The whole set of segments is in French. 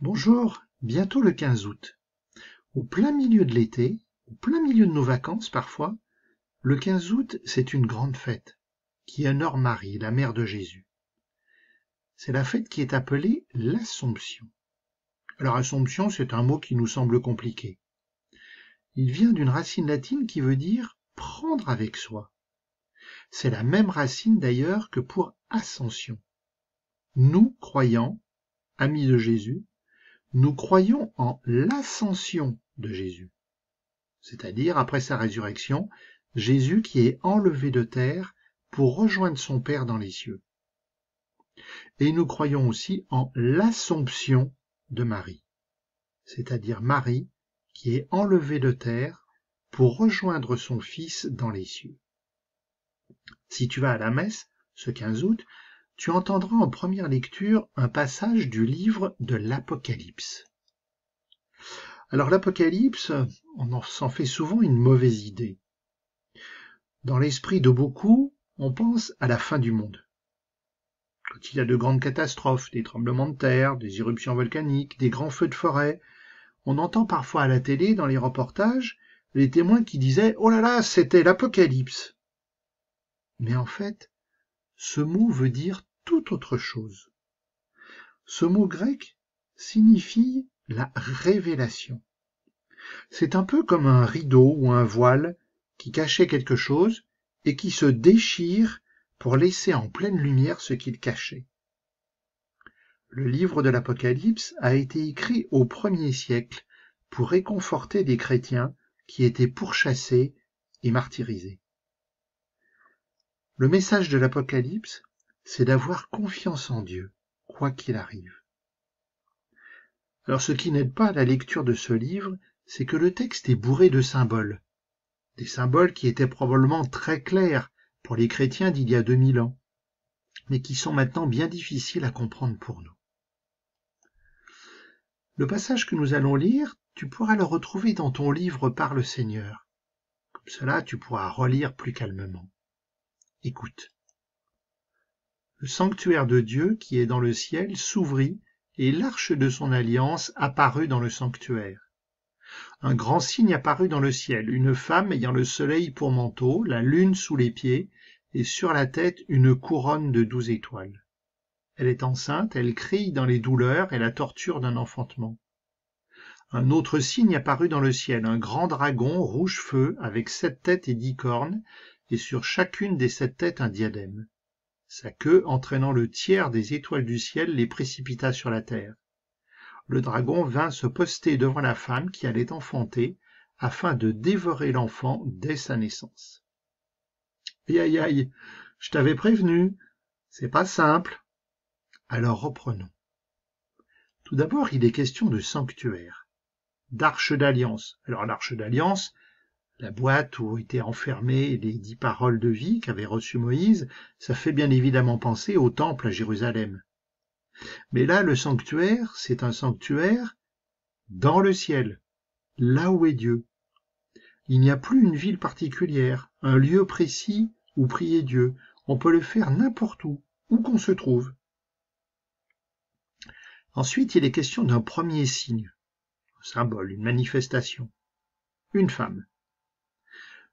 Bonjour, bientôt le 15 août. Au plein milieu de l'été, au plein milieu de nos vacances parfois, le 15 août, c'est une grande fête qui honore Marie, la mère de Jésus. C'est la fête qui est appelée l'Assomption. Alors Assomption, c'est un mot qui nous semble compliqué. Il vient d'une racine latine qui veut dire prendre avec soi. C'est la même racine d'ailleurs que pour ascension. Nous, croyants, amis de Jésus, nous croyons en l'ascension de Jésus, c'est-à-dire après sa résurrection, Jésus qui est enlevé de terre pour rejoindre son Père dans les cieux. Et nous croyons aussi en l'Assomption de Marie, c'est-à-dire Marie qui est enlevée de terre pour rejoindre son Fils dans les cieux. Si tu vas à la messe, ce 15 août, tu entendras en première lecture un passage du livre de l'Apocalypse. Alors l'Apocalypse, on s'en fait souvent une mauvaise idée. Dans l'esprit de beaucoup, on pense à la fin du monde. Quand il y a de grandes catastrophes, des tremblements de terre, des éruptions volcaniques, des grands feux de forêt, on entend parfois à la télé, dans les reportages, les témoins qui disaient « Oh là là, c'était l'Apocalypse !» Mais en fait, ce mot veut dire tout autre chose. Ce mot grec signifie la révélation. C'est un peu comme un rideau ou un voile qui cachait quelque chose et qui se déchire pour laisser en pleine lumière ce qu'il cachait. Le livre de l'Apocalypse a été écrit au 1er siècle pour réconforter des chrétiens qui étaient pourchassés et martyrisés. Le message de l'Apocalypse, c'est d'avoir confiance en Dieu, quoi qu'il arrive. Alors ce qui n'aide pas à la lecture de ce livre, c'est que le texte est bourré de symboles. Des symboles qui étaient probablement très clairs pour les chrétiens d'il y a 2000 ans, mais qui sont maintenant bien difficiles à comprendre pour nous. Le passage que nous allons lire, tu pourras le retrouver dans ton livre par le Seigneur. Comme cela, tu pourras relire plus calmement. Écoute. Le sanctuaire de Dieu qui est dans le ciel s'ouvrit et l'arche de son alliance apparut dans le sanctuaire. Un grand signe apparut dans le ciel, une femme ayant le soleil pour manteau, la lune sous les pieds, et sur la tête une couronne de 12 étoiles. Elle est enceinte, elle crie dans les douleurs et la torture d'un enfantement. Un autre signe apparut dans le ciel, un grand dragon rouge feu, avec 7 têtes et 10 cornes, et sur chacune des 7 têtes un diadème. Sa queue, entraînant le tiers des étoiles du ciel, les précipita sur la terre. Le dragon vint se poster devant la femme qui allait enfanter, afin de dévorer l'enfant dès sa naissance. Aïe aïe aïe, je t'avais prévenu, c'est pas simple. Alors reprenons. Tout d'abord, il est question de sanctuaire, d'arche d'alliance. Alors l'arche d'alliance, la boîte où étaient enfermées les 10 paroles de vie qu'avait reçues Moïse, ça fait bien évidemment penser au temple à Jérusalem. Mais là, le sanctuaire, c'est un sanctuaire dans le ciel, là où est Dieu. Il n'y a plus une ville particulière, un lieu précis où prier Dieu. On peut le faire n'importe où qu'on se trouve. Ensuite, il est question d'un premier signe, un symbole, une manifestation. Une femme.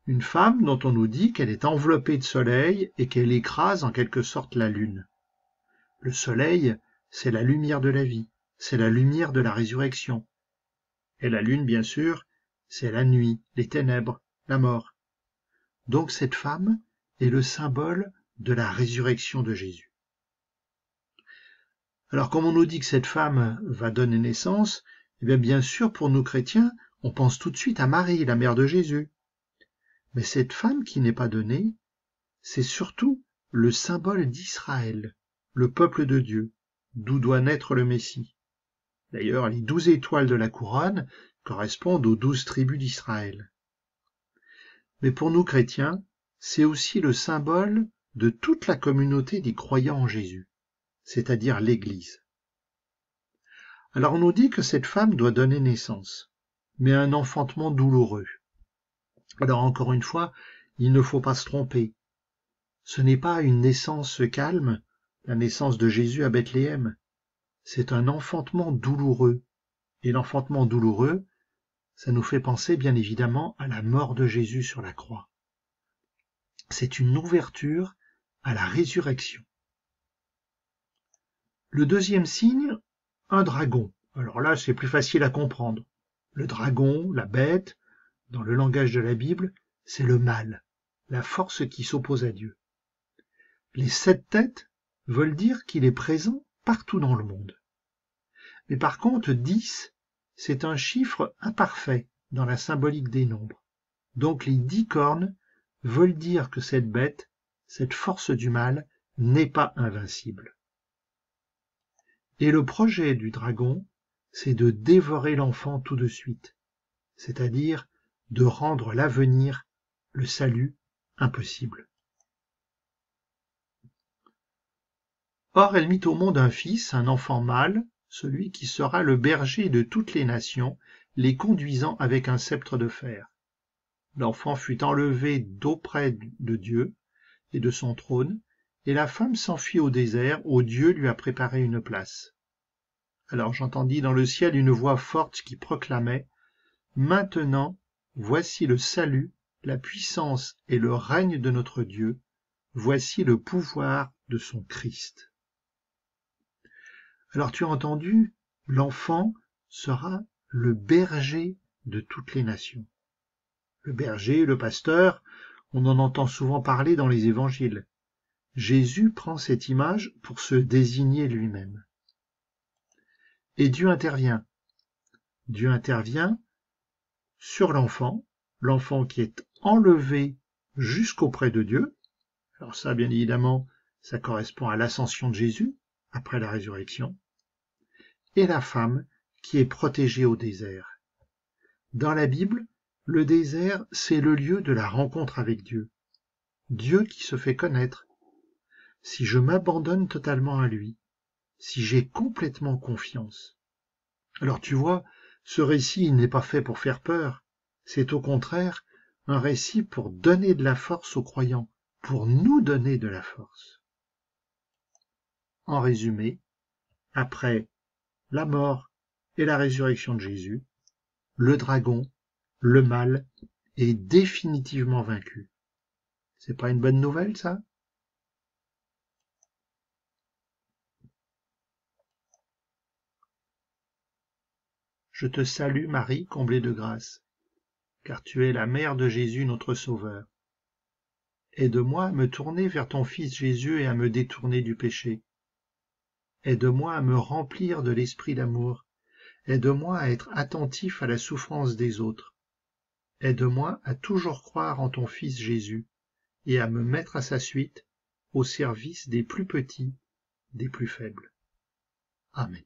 Une femme dont on nous dit qu'elle est enveloppée de soleil et qu'elle écrase en quelque sorte la lune. Le soleil, c'est la lumière de la vie, c'est la lumière de la résurrection. Et la lune, bien sûr, c'est la nuit, les ténèbres, la mort. Donc cette femme est le symbole de la résurrection de Jésus. Alors comme on nous dit que cette femme va donner naissance, eh bien sûr pour nous chrétiens, on pense tout de suite à Marie, la mère de Jésus. Mais cette femme qui n'est pas donnée, c'est surtout le symbole d'Israël, le peuple de Dieu, d'où doit naître le Messie. D'ailleurs, les 12 étoiles de la couronne correspondent aux 12 tribus d'Israël. Mais pour nous chrétiens, c'est aussi le symbole de toute la communauté des croyants en Jésus, c'est-à-dire l'Église. Alors on nous dit que cette femme doit donner naissance, mais un enfantement douloureux. Alors encore une fois, il ne faut pas se tromper. Ce n'est pas une naissance calme, la naissance de Jésus à Bethléem. c'est un enfantement douloureux. Et l'enfantement douloureux, ça nous fait penser bien évidemment à la mort de Jésus sur la croix. C'est une ouverture à la résurrection. Le deuxième signe, un dragon. Alors là, c'est plus facile à comprendre. Le dragon, la bête, dans le langage de la Bible, c'est le mal, la force qui s'oppose à Dieu. Les 7 têtes veulent dire qu'il est présent partout dans le monde. Mais par contre, 10, c'est un chiffre imparfait dans la symbolique des nombres. Donc les 10 cornes veulent dire que cette bête, cette force du mal, n'est pas invincible. Et le projet du dragon, c'est de dévorer l'enfant tout de suite, c'est-à-dire de rendre l'avenir, le salut, impossible. Or elle mit au monde un fils, un enfant mâle, celui qui sera le berger de toutes les nations, les conduisant avec un sceptre de fer. L'enfant fut enlevé d'auprès de Dieu et de son trône, et la femme s'enfuit au désert, où Dieu lui a préparé une place. Alors j'entendis dans le ciel une voix forte qui proclamait « Maintenant, voici le salut, la puissance et le règne de notre Dieu, voici le pouvoir de son Christ. » Alors tu as entendu, l'enfant sera le berger de toutes les nations. Le berger, le pasteur, on en entend souvent parler dans les évangiles. Jésus prend cette image pour se désigner lui-même. Et Dieu intervient. Dieu intervient sur l'enfant qui est enlevé jusqu'auprès de Dieu. Alors ça, bien évidemment, ça correspond à l'ascension de Jésus, après la résurrection. Et la femme qui est protégée au désert. Dans la Bible, le désert, c'est le lieu de la rencontre avec Dieu. Dieu qui se fait connaître. Si je m'abandonne totalement à lui, si j'ai complètement confiance. Alors tu vois, ce récit n'est pas fait pour faire peur, c'est au contraire un récit pour donner de la force aux croyants, pour nous donner de la force. En résumé, après la mort et la résurrection de Jésus, le dragon, le mal, est définitivement vaincu. C'est pas une bonne nouvelle, ça ? Je te salue Marie, comblée de grâce, car tu es la mère de Jésus notre Sauveur. Aide-moi à me tourner vers ton Fils Jésus et à me détourner du péché. Aide-moi à me remplir de l'esprit d'amour. Aide-moi à être attentif à la souffrance des autres. Aide-moi à toujours croire en ton Fils Jésus et à me mettre à sa suite au service des plus petits, des plus faibles. Amen.